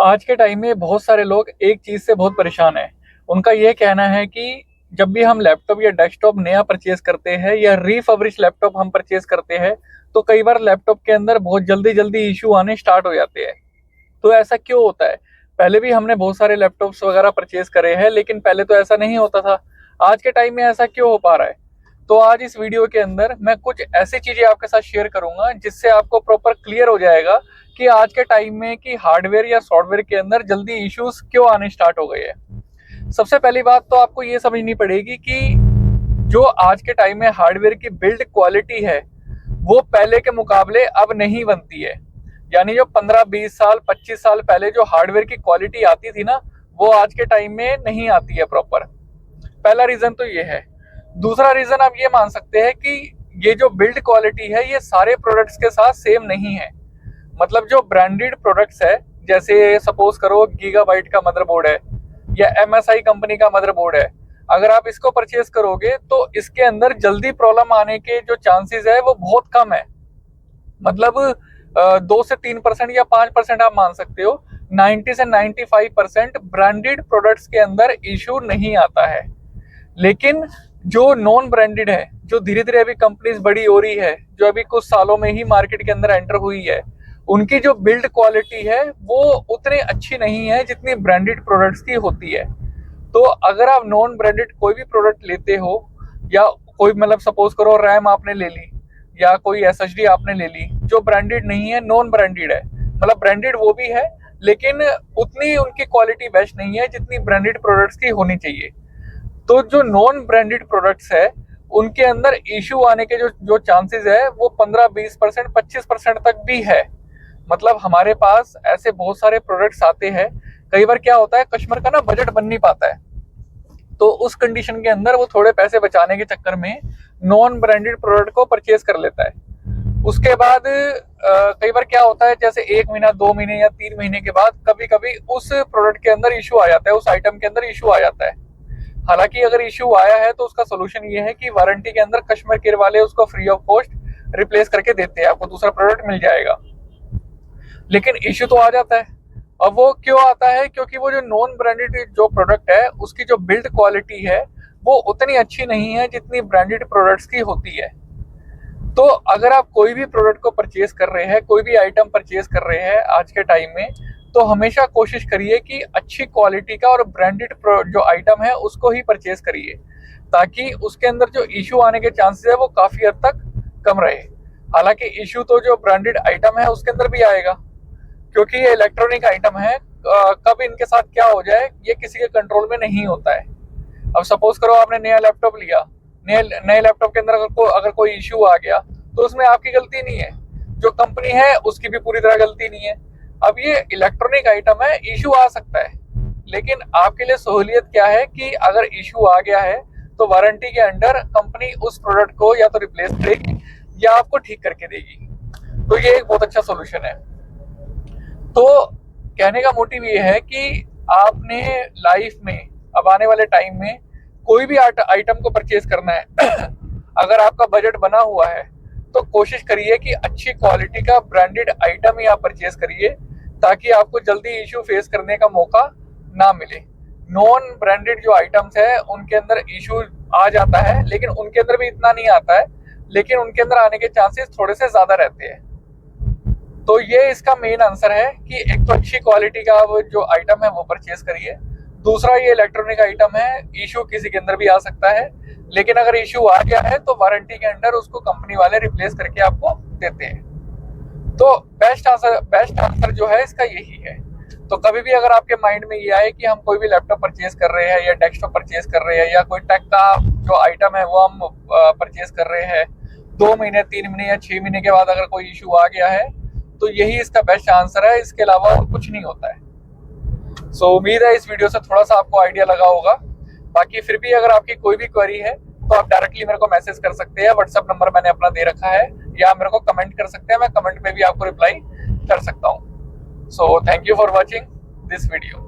आज के टाइम में बहुत सारे लोग एक चीज़ से बहुत परेशान हैं। उनका ये कहना है कि जब भी हम लैपटॉप या डेस्कटॉप नया परचेज़ करते हैं या रिफर्बिश्ड लैपटॉप हम परचेज़ करते हैं, तो कई बार लैपटॉप के अंदर बहुत जल्दी-जल्दी इश्यू आने स्टार्ट हो जाते हैं। तो ऐसा क्यों होता है? पहले भी हमने बहुत सारे लैपटॉप्स वगैरह परचेज़ करे हैं, लेकिन पहले तो ऐसा नहीं होता था। आज के टाइम में ऐसा क्यों हो पा रहा है? तो आज इस वीडियो के अंदर मैं कुछ ऐसी चीज़ें आपके साथ शेयर करूँगा, जिससे आपको प्रॉपर क्लियर हो जाएगा कि आज के टाइम में कि हार्डवेयर या सॉफ्टवेयर के अंदर जल्दी इश्यूज़ क्यों आने स्टार्ट हो गए हैं। सबसे पहली बात तो आपको ये समझनी पड़ेगी कि जो आज के टाइम में हार्डवेयर की बिल्ड क्वालिटी है, वो पहले के मुकाबले अब नहीं बनती है। यानी जो 15-20 साल, 25 साल पहले जो हार्डवेयर की क्वालिटी आती थी ना, वो आज के टाइम में नहीं आती है प्रॉपर। पहला रीज़न तो ये है। दूसरा रीज़न आप ये मान सकते हैं कि ये जो बिल्ड क्वालिटी है, ये सारे प्रोडक्ट्स के साथ सेम नहीं है। मतलब जो ब्रांडेड प्रोडक्ट्स है, जैसे सपोज करो गीगाबाइट का मदरबोर्ड है या एमएसआई कंपनी का मदरबोर्ड है, अगर आप इसको परचेज करोगे तो इसके अंदर जल्दी प्रॉब्लम आने के जो चांसेस है वो बहुत कम है। मतलब 2 से 3% या 5% आप मान सकते हो। 90 से 95% ब्रांडेड प्रोडक्ट्स के अंदर इशू नहीं आता है। लेकिन जो नॉन ब्रांडेड है, जो धीरे धीरे अभी कंपनीज बड़ी हो रही है, जो अभी कुछ सालों में ही मार्केट के अंदर एंटर हुई है, उनकी जो बिल्ड क्वालिटी है वो उतनी अच्छी नहीं है जितनी ब्रांडेड प्रोडक्ट्स की होती है। तो अगर आप नॉन ब्रांडेड कोई भी प्रोडक्ट लेते हो, या कोई मतलब सपोज करो रैम आपने ले ली या कोई एसएसडी आपने ले ली, जो ब्रांडेड नहीं है, नॉन ब्रांडेड है, मतलब ब्रांडेड वो भी है लेकिन उतनी उनकी क्वालिटी बेस्ट नहीं है जितनी ब्रांडेड प्रोडक्ट्स की होनी चाहिए। तो जो नॉन ब्रांडेड प्रोडक्ट्स है, उनके अंदर इश्यू आने के जो जो चांसेस है वो 15-20%, 25% तक भी है। मतलब हमारे पास ऐसे बहुत सारे प्रोडक्ट्स आते हैं। कई बार क्या होता है, कस्टमर का ना बजट बन नहीं पाता है, तो उस कंडीशन के अंदर वो थोड़े पैसे बचाने के चक्कर में नॉन ब्रांडेड प्रोडक्ट को परचेज कर लेता है। उसके बाद कई बार क्या होता है, जैसे 1 महीना, 2 महीने या 3 महीने के बाद कभी कभी उस प्रोडक्ट के अंदर इशू आ जाता है, उस आइटम के अंदर इशू आ जाता है। हालांकि अगर इशू आया है तो उसका सोल्यूशन ये है कि वारंटी के अंदर कस्टमर केयर वाले उसको फ्री ऑफ कॉस्ट रिप्लेस करके देते हैं, आपको दूसरा प्रोडक्ट मिल जाएगा। लेकिन इश्यू तो आ जाता है। अब वो क्यों आता है? क्योंकि वो जो नॉन ब्रांडेड जो प्रोडक्ट है, उसकी जो बिल्ड क्वालिटी है वो उतनी अच्छी नहीं है जितनी ब्रांडेड प्रोडक्ट्स की होती है। तो अगर आप कोई भी प्रोडक्ट को परचेज कर रहे हैं, कोई भी आइटम परचेज कर रहे हैं आज के टाइम में, तो हमेशा कोशिश करिए कि अच्छी क्वालिटी का और ब्रांडेड जो आइटम है उसको ही परचेज करिए, ताकि उसके अंदर जो इश्यू आने के चांसेस है वो काफी हद तक कम रहे। हालांकि इश्यू तो जो ब्रांडेड आइटम है उसके अंदर भी आएगा, क्योंकि ये इलेक्ट्रॉनिक आइटम है। कब इनके साथ क्या हो जाए ये किसी के कंट्रोल में नहीं होता है। अब सपोज करो आपने नया लैपटॉप लिया, नए नए लैपटॉप के अंदर अगर कोई इश्यू आ गया तो उसमें आपकी गलती नहीं है, जो कंपनी है उसकी भी पूरी तरह गलती नहीं है। अब ये इलेक्ट्रॉनिक आइटम है, इश्यू आ सकता है, लेकिन आपके लिए सहूलियत क्या है कि अगर इश्यू आ गया है तो वारंटी के अंडर कंपनी उस प्रोडक्ट को या तो रिप्लेस करेगी या आपको ठीक करके देगी। तो ये एक बहुत अच्छा सोल्यूशन है। तो कहने का मोटिव ये है कि आपने लाइफ में अब आने वाले टाइम में कोई भी आइटम को परचेज करना है अगर आपका बजट बना हुआ है तो कोशिश करिए कि अच्छी क्वालिटी का ब्रांडेड आइटम ही आप परचेज करिए, ताकि आपको जल्दी इशू फेस करने का मौका ना मिले। नॉन ब्रांडेड जो आइटम्स है उनके अंदर इशू आ जाता है, लेकिन उनके अंदर भी इतना नहीं आता है, लेकिन उनके अंदर आने के चांसेस थोड़े से ज्यादा रहते हैं। तो ये इसका मेन आंसर है कि एक तो अच्छी क्वालिटी का वो जो आइटम है वो परचेज करिए। दूसरा, ये इलेक्ट्रॉनिक आइटम है, इशू किसी के अंदर भी आ सकता है, लेकिन अगर इशू आ गया है तो वारंटी के अंडर उसको कंपनी वाले रिप्लेस करके आपको देते हैं। तो बेस्ट आंसर जो है इसका यही है। तो कभी भी अगर आपके माइंड में ये आए कि हम कोई भी लैपटॉप परचेज कर रहे हैं या डेस्कटॉप परचेज कर रहे हैं या कोई टेक का जो आइटम है वो हम परचेज कर रहे हैं, 2 महीने, 3 महीने या 6 महीने के बाद अगर कोई इशू आ गया है, तो यही इसका बेस्ट आंसर है। इसके अलावा कुछ नहीं होता है। सो उम्मीद है इस वीडियो से थोड़ा सा आपको आइडिया लगा होगा। बाकी फिर भी अगर आपकी कोई भी क्वेरी है तो आप डायरेक्टली मेरे को मैसेज कर सकते हैं। व्हाट्सएप नंबर मैंने अपना दे रखा है, या मेरे को कमेंट कर सकते हैं, मैं कमेंट में भी आपको रिप्लाई कर सकता हूँ। So thank you for watching this video.